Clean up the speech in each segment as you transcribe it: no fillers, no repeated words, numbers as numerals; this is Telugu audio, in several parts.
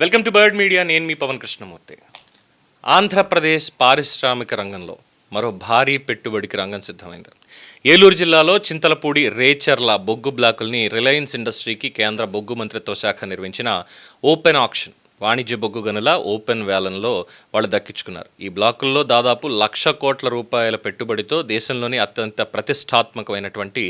Welcome to bird media. నేను మీ పవన్ కృష్ణమూర్తి. ఆంధ్రప్రదేశ్ పారిశ్రామిక రంగంలో మరో భారీ పెట్టుబడికి రంగం సిద్ధమైంది. ఏలూరు జిల్లాలో చింతలపూడి రేచర్ల బొగ్గు బ్లాకుల్ని రిలయన్స్ ఇండస్ట్రీకి కేంద్ర బొగ్గు మంత్రిత్వ శాఖ నిర్వహించిన ఓపెన్ ఆక్షన్ వాణిజ్య బొగ్గు గనుల ఓపెన్ వేలంలో వాళ్ళు దక్కించుకున్నారు. ఈ బ్లాకుల్లో దాదాపు 1,00,000 కోట్ల రూపాయల పెట్టుబడితో దేశంలోని అత్యంత ప్రతిష్టాత్మకమైనటువంటి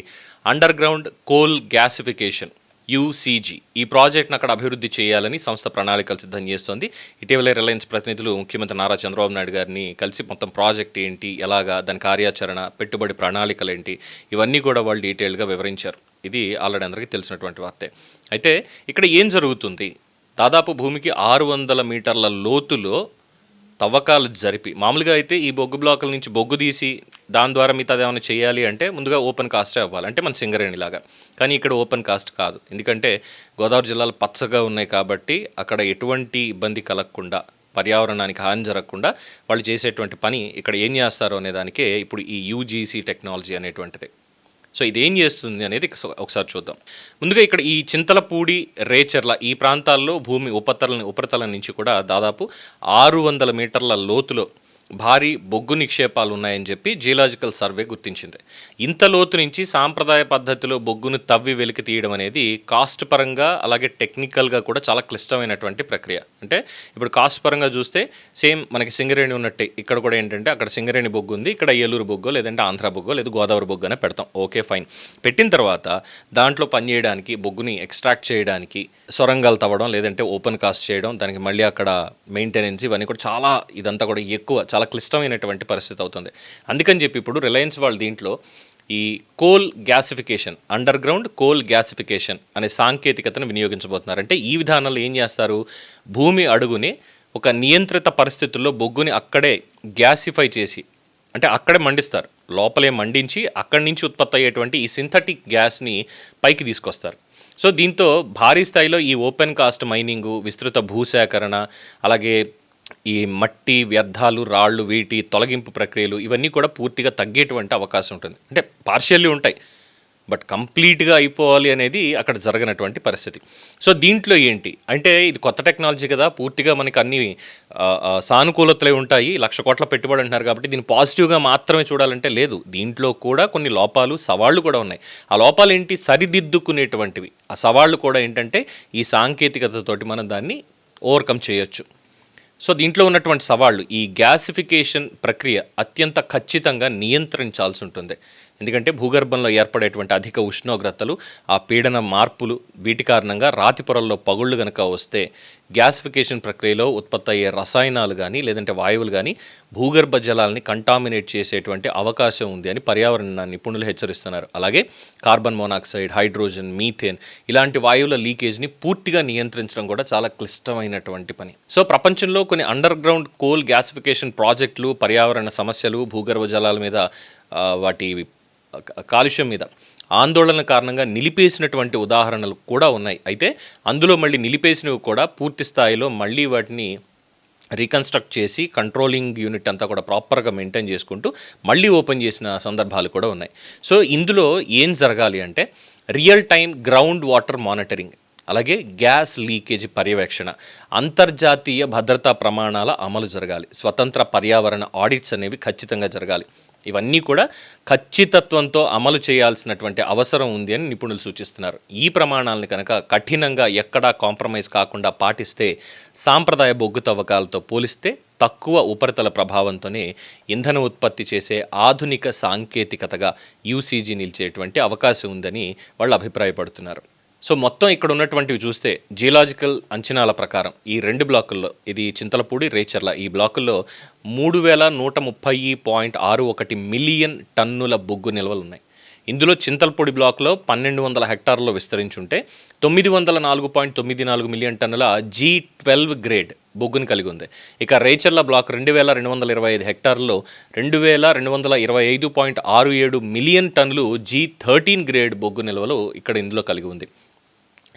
underground coal gasification UCG ఈ ప్రాజెక్ట్ను అక్కడ అభివృద్ధి చేయాలని సంస్థ ప్రణాళికలు సిద్ధం చేస్తోంది. ఇటీవలే రిలయన్స్ ప్రతినిధులు ముఖ్యమంత్రి నారా చంద్రబాబు నాయుడు గారిని కలిసి మొత్తం ప్రాజెక్ట్ ఏంటి, ఎలాగా, దాని కార్యాచరణ, పెట్టుబడి ప్రణాళికలు ఏంటి, ఇవన్నీ కూడా వాళ్ళు డీటెయిల్గా వివరించారు. ఇది ఆల్రెడీ అందరికీ తెలిసినటువంటి వార్తే. అయితే ఇక్కడ ఏం జరుగుతుంది? దాదాపు భూమికి 600 మీటర్ల లోతులో తవ్వకాలు జరిపి, మామూలుగా అయితే ఈ బొగ్గు బ్లాకుల నుంచి బొగ్గు తీసి దాని ద్వారా మిగతాది ఏమైనా చేయాలి అంటే ముందుగా ఓపెన్ కాస్టే అవ్వాలి, అంటే మన సింగరేణిలాగా. కానీ ఇక్కడ ఓపెన్ కాస్ట్ కాదు, ఎందుకంటే గోదావరి జిల్లాలు పచ్చగా ఉన్నాయి కాబట్టి అక్కడ ఎటువంటి ఇబ్బంది కలగకుండా, పర్యావరణానికి హాని జరగకుండా వాళ్ళు చేసేటువంటి పని ఇక్కడ ఏం చేస్తారో అనే దానికే ఇప్పుడు ఈ యూజీసీ టెక్నాలజీ అనేటువంటిది. సో ఇదేం చేస్తుంది అనేది ఒకసారి చూద్దాం. ముందుగా ఇక్కడ ఈ చింతలపూడి రేచర్ల ఈ ప్రాంతాల్లో భూమి ఉపరితలం నుంచి కూడా దాదాపు 600 మీటర్ల లోతులో భారీ బొగ్గు నిక్షేపాలు ఉన్నాయని చెప్పి జియోలాజికల్ సర్వే గుర్తించింది. ఇంత లోతు నుంచి సాంప్రదాయ పద్ధతిలో బొగ్గును తవ్వి వెలికి తీయడం అనేది కాస్ట్ పరంగా అలాగే టెక్నికల్గా కూడా చాలా క్లిష్టమైనటువంటి ప్రక్రియ. అంటే ఇప్పుడు కాస్ట్ పరంగా చూస్తే సేమ్ మనకి సింగరేణి ఉన్నట్టే ఇక్కడ కూడా ఏంటంటే అక్కడ సింగరేణి బొగ్గు ఉంది, ఇక్కడ ఏలూరు బొగ్గో లేదంటే ఆంధ్ర బొగ్గో లేదా గోదావరి బొగ్గు అనే పెడతాం. Okay fine. పెట్టిన తర్వాత దాంట్లో పనిచేయడానికి, బొగ్గుని ఎక్స్ట్రాక్ట్ చేయడానికి సొరంగాలు తవ్వడం లేదంటే ఓపెన్ కాస్ట్ చేయడం, దానికి మళ్ళీ అక్కడ మెయింటెనెన్స్, ఇవన్నీ కూడా చాలా ఇదంతా కూడా ఎక్కువ, చాలా క్లిష్టమైనటువంటి పరిస్థితి అవుతుంది. అందుకని చెప్పి ఇప్పుడు రిలయన్స్ వాళ్ళు దీంట్లో ఈ coal gasification, under ground coal gasification అనే సాంకేతికతను వినియోగించబోతున్నారు. అంటే ఈ విధానంలో ఏం చేస్తారు? భూమి అడుగుని ఒక నియంత్రిత పరిస్థితుల్లో బొగ్గుని అక్కడే గ్యాసిఫై చేసి, అంటే అక్కడే మండిస్తారు, లోపలే మండించి అక్కడి నుంచి ఉత్పత్తి అయ్యేటువంటి ఈ సింథటిక్ గ్యాస్ని పైకి తీసుకొస్తారు. సో దీంతో భారీ స్థాయిలో ఈ ఓపెన్ కాస్ట్ మైనింగు, విస్తృత భూసేకరణ, అలాగే ఈ మట్టి వ్యర్థాలు, రాళ్ళు, వీటి తొలగింపు ప్రక్రియలు ఇవన్నీ కూడా పూర్తిగా తగ్గేటువంటి అవకాశం ఉంటుంది. అంటే పార్షియల్లీ ఉంటాయి, బట్ కంప్లీట్గా అయిపోవాలి అనేది అక్కడ జరగనటువంటి పరిస్థితి. సో దీంట్లో ఏంటి అంటే ఇది కొత్త టెక్నాలజీ కదా, పూర్తిగా మనకి అన్ని సానుకూలతలే ఉంటాయి. 1,00,000 కోట్ల పెట్టుబడి అంటున్నారు కాబట్టి దీన్ని పాజిటివ్గా మాత్రమే చూడాలంటే లేదు. దీంట్లో కూడా కొన్ని లోపాలు, సవాళ్ళు కూడా ఉన్నాయి. ఆ లోపాలు ఏంటి? సరిదిద్దుకునేటువంటివి. ఆ సవాళ్ళు కూడా ఏంటంటే ఈ సాంకేతికతతోటి మనం దాన్ని ఓవర్కమ్ చేయొచ్చు. సో దీంట్లో ఉన్నటువంటి సవాళ్ళు, ఈ గ్యాసిఫికేషన్ ప్రక్రియ అత్యంత ఖచ్చితంగా నియంత్రించాల్సి ఉంటుంది. ఎందుకంటే భూగర్భంలో ఏర్పడేటువంటి అధిక ఉష్ణోగ్రతలు, ఆ పీడన మార్పులు, వీటి కారణంగా రాతి పొరల్లో పగుళ్ళు కనుక వస్తే గ్యాసిఫికేషన్ ప్రక్రియలో ఉత్పత్తి అయ్యే రసాయనాలు కానీ లేదంటే వాయువులు కానీ భూగర్భ జలాలని కంటామినేట్ చేసేటువంటి అవకాశం ఉంది అని పర్యావరణ నిపుణులు హెచ్చరిస్తున్నారు. అలాగే కార్బన్ మోనాక్సైడ్, హైడ్రోజన్, మీథేన్ ఇలాంటి వాయువుల లీకేజ్ని పూర్తిగా నియంత్రించడం కూడా చాలా క్లిష్టమైనటువంటి పని. సో ప్రపంచంలో కొన్ని అండర్ గ్రౌండ్ కోల్ గ్యాసిఫికేషన్ ప్రాజెక్టులు పర్యావరణ సమస్యలు, భూగర్భ జలాల మీద, వాటి కాలుష్యం మీద ఆందోళన కారణంగా నిలిపేసినటువంటి ఉదాహరణలు కూడా ఉన్నాయి. అయితే అందులో మళ్ళీ నిలిపేసినవి కూడా పూర్తి స్థాయిలో మళ్ళీ వాటిని రీకన్స్ట్రక్ట్ చేసి కంట్రోలింగ్ యూనిట్ అంతా కూడా ప్రాపర్గా మెయింటైన్ చేసుకుంటూ మళ్ళీ ఓపెన్ చేసిన సందర్భాలు కూడా ఉన్నాయి. సో ఇందులో ఏం జరగాలి అంటే real time ground water monitoring, అలాగే గ్యాస్ లీకేజ్ పర్యవేక్షణ, అంతర్జాతీయ భద్రతా ప్రమాణాల అమలు జరగాలి, స్వతంత్ర పర్యావరణ ఆడిట్స్ అనేవి ఖచ్చితంగా జరగాలి. ఇవన్నీ కూడా ఖచ్చితత్వంతో అమలు చేయాల్సినటువంటి అవసరం ఉంది అని నిపుణులు సూచిస్తున్నారు. ఈ ప్రమాణాలను కనుక కఠినంగా ఎక్కడా కాంప్రమైజ్ కాకుండా పాటిస్తే సాంప్రదాయ బొగ్గు తవ్వకాలతో పోలిస్తే తక్కువ ఉపరితల ప్రభావంతోనే ఇంధన ఉత్పత్తి చేసే ఆధునిక సాంకేతికతగా యూసీజీ నిలిచేటువంటి అవకాశం ఉందని వాళ్ళు అభిప్రాయపడుతున్నారు. సో మొత్తం ఇక్కడ ఉన్నటువంటివి చూస్తే జియోలాజికల్ అంచనాల ప్రకారం ఈ 2 బ్లాకుల్లో, ఇది చింతలపూడి, రేచర్ల, ఈ బ్లాకుల్లో 3,130.61 మిలియన్ టన్నుల బొగ్గు నిల్వలు ఉన్నాయి. ఇందులో చింతలపూడి బ్లాక్లో 1,200 హెక్టార్లలో విస్తరించుంటే 904.94 మిలియన్ టన్నుల G12 గ్రేడ్ బొగ్గును కలిగి ఉంది. ఇక రేచర్ల బ్లాక్ 2,225 హెక్టార్లలో 2,225.67 మిలియన్ టన్నులు G13 గ్రేడ్ బొగ్గు నిల్వలు ఇక్కడ ఇందులో కలిగి ఉంది.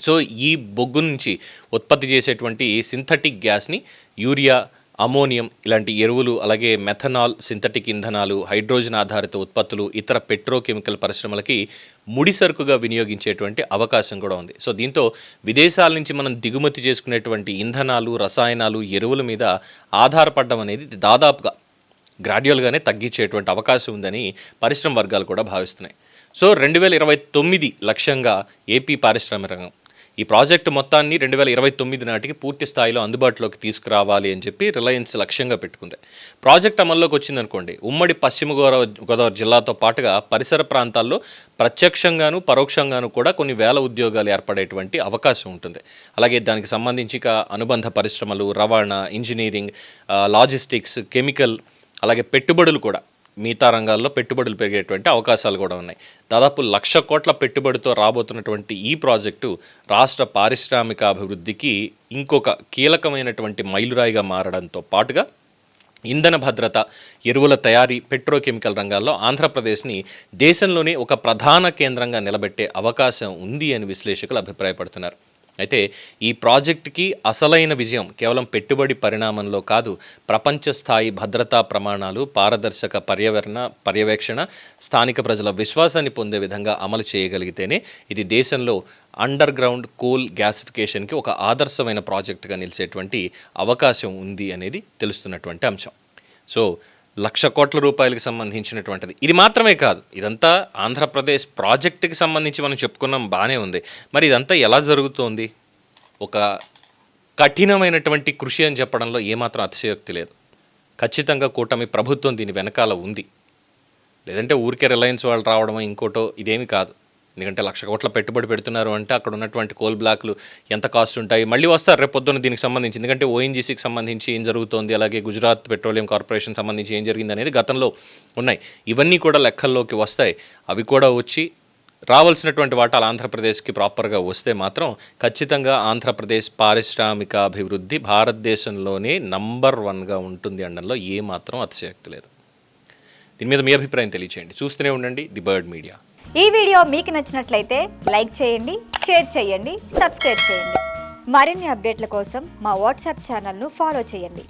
సో ఈ బొగ్గు నుంచి ఉత్పత్తి చేసేటువంటి సింథటిక్ గ్యాస్ని యూరియా, అమోనియం ఇలాంటి ఎరువులు, అలాగే మెథనాల్, సింథటిక్ ఇంధనాలు, హైడ్రోజన్ ఆధారిత ఉత్పత్తులు, ఇతర పెట్రోకెమికల్ పరిశ్రమలకి ముడి సరుకుగా వినియోగించేటువంటి అవకాశం కూడా ఉంది. సో దీంతో విదేశాల నుంచి మనం దిగుమతి చేసుకునేటువంటి ఇంధనాలు, రసాయనాలు, ఎరువుల మీద ఆధారపడడం అనేది దాదాపుగా గ్రాడ్యువల్గానే తగ్గించేటువంటి అవకాశం ఉందని పరిశ్రమ వర్గాలు కూడా భావిస్తున్నాయి. సో 2029 లక్ష్యంగా ఏపీ పారిశ్రామిక రంగం ఈ ప్రాజెక్టు మొత్తాన్ని 2029 నాటికి పూర్తి స్థాయిలో అందుబాటులోకి తీసుకురావాలి అని చెప్పి రిలయన్స్ లక్ష్యంగా పెట్టుకుంది. ప్రాజెక్ట్ అమల్లోకి వచ్చిందనుకోండి, ఉమ్మడి పశ్చిమ గోదావరి జిల్లాతో పాటుగా పరిసర ప్రాంతాల్లో ప్రత్యక్షంగాను పరోక్షంగాను కూడా కొన్ని వేల ఉద్యోగాలు ఏర్పడేటువంటి అవకాశం ఉంటుంది. అలాగే దానికి సంబంధించి ఇక అనుబంధ పరిశ్రమలు, రవాణా, ఇంజనీరింగ్, లాజిస్టిక్స్, కెమికల్, అలాగే పెట్టుబడులు కూడా మిగతా రంగాల్లో పెట్టుబడులు పెరిగేటువంటి అవకాశాలు కూడా ఉన్నాయి. దాదాపు 1,00,000 కోట్ల పెట్టుబడితో రాబోతున్నటువంటి ఈ ప్రాజెక్టు రాష్ట్ర పారిశ్రామిక అభివృద్ధికి ఇంకొక కీలకమైనటువంటి మైలురాయిగా మారడంతో పాటుగా ఇంధన భద్రత, ఎరువుల తయారీ, పెట్రోకెమికల్ రంగాల్లో ఆంధ్రప్రదేశ్ని దేశంలోనే ఒక ప్రధాన కేంద్రంగా నిలబెట్టే అవకాశం ఉంది అని విశ్లేషకులు అభిప్రాయపడుతున్నారు. అయితే ఈ ప్రాజెక్టుకి అసలైన విజయం కేవలం పెట్టుబడి పరిణామంలో కాదు, ప్రపంచ స్థాయి భద్రతా ప్రమాణాలు, పారదర్శక పర్యవేక్షణ, స్థానిక ప్రజల విశ్వాసాన్ని పొందే విధంగా అమలు చేయగలిగితేనే ఇది దేశంలో అండర్ గ్రౌండ్ కోల్ గ్యాసిఫికేషన్కి ఒక ఆదర్శమైన ప్రాజెక్టుగా నిలిచేటువంటి అవకాశం ఉంది అనేది తెలుస్తున్నటువంటి అంశం. సో 1,00,000 కోట్ల రూపాయలకు సంబంధించినటువంటిది. ఇది మాత్రమే కాదు, ఇదంతా ఆంధ్రప్రదేశ్ ప్రాజెక్టుకి సంబంధించి మనం చెప్పుకున్నాం, బాగానే ఉంది. మరి ఇదంతా ఎలా జరుగుతోంది? ఒక కఠినమైనటువంటి కృషి అని చెప్పడంలో ఏమాత్రం అతిశయోక్తి లేదు. ఖచ్చితంగా కూటమి ప్రభుత్వం దీని వెనకాల ఉంది. లేదంటే ఊరికే రిలయన్స్ వాళ్ళు రావడమో ఇంకోటో ఇదేమి కాదు. ఎందుకంటే 1,00,000 కోట్ల పెట్టుబడి పెడుతున్నారు అంటే అక్కడ ఉన్నటువంటి కోల్ బ్లాక్లు ఎంత కాస్ట్ ఉంటాయి, మళ్ళీ వస్తారు రేపు పొద్దున్న దీనికి సంబంధించి. ఎందుకంటే ఓఎన్జీసీకి సంబంధించి ఏం జరుగుతోంది, అలాగే గుజరాత్ పెట్రోలియం కార్పొరేషన్ సంబంధించి ఏం జరిగింది అనేది గతంలో ఉన్నాయి. ఇవన్నీ కూడా లెక్కల్లోకి వస్తాయి. అవి కూడా వచ్చి రావాల్సినటువంటి వాటాలు ఆంధ్రప్రదేశ్కి ప్రాపర్గా వస్తే మాత్రం ఖచ్చితంగా ఆంధ్రప్రదేశ్ పారిశ్రామిక అభివృద్ధి భారతదేశంలోనే నంబర్ 1గా ఉంటుంది అనడంలో ఏమాత్రం అతిశయోక్తి లేదు. దీని మీద మీ అభిప్రాయం తెలియచేయండి. చూస్తూనే ఉండండి ది బర్డ్ మీడియా. ఈ వీడియో మీకు నచ్చినట్లయితే లైక్ చేయండి, షేర్ చేయండి, సబ్స్క్రైబ్ చేయండి. మరిన్ని అప్డేట్ల కోసం మా వాట్సాప్ ఛానల్ను ఫాలో చేయండి.